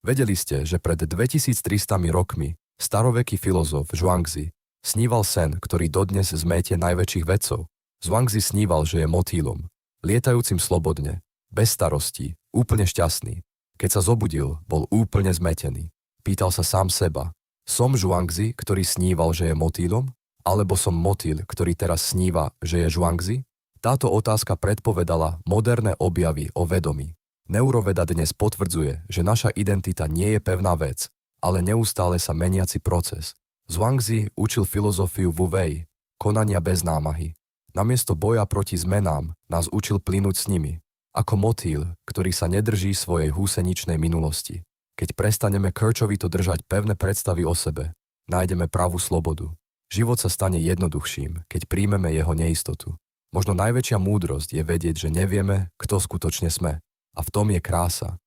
Vedeli ste, že pred 2300 rokmi staroveký filozof Zhuangzi sníval sen, ktorý dodnes zmétie najväčších vedcov. Zhuangzi sníval, že je motýlom, lietajúcim slobodne, bez starostí, úplne šťastný. Keď sa zobudil, bol úplne zmetený. Pýtal sa sám seba, som Zhuangzi, ktorý sníval, že je motýlom? Alebo som motýl, ktorý teraz sníva, že je Zhuangzi? Táto otázka predpovedala moderné objavy o vedomí. Neuroveda dnes potvrdzuje, že naša identita nie je pevná vec, ale neustále sa meniaci proces. Zhuangzi učil filozofiu Wu Wei, konania bez námahy. Namiesto boja proti zmenám nás učil plynúť s nimi, ako motýl, ktorý sa nedrží svojej húseničnej minulosti. Keď prestaneme krčovito držať pevné predstavy o sebe, nájdeme pravú slobodu. Život sa stane jednoduchším, keď príjmeme jeho neistotu. Možno najväčšia múdrosť je vedieť, že nevieme, kto skutočne sme. A v tom je krása.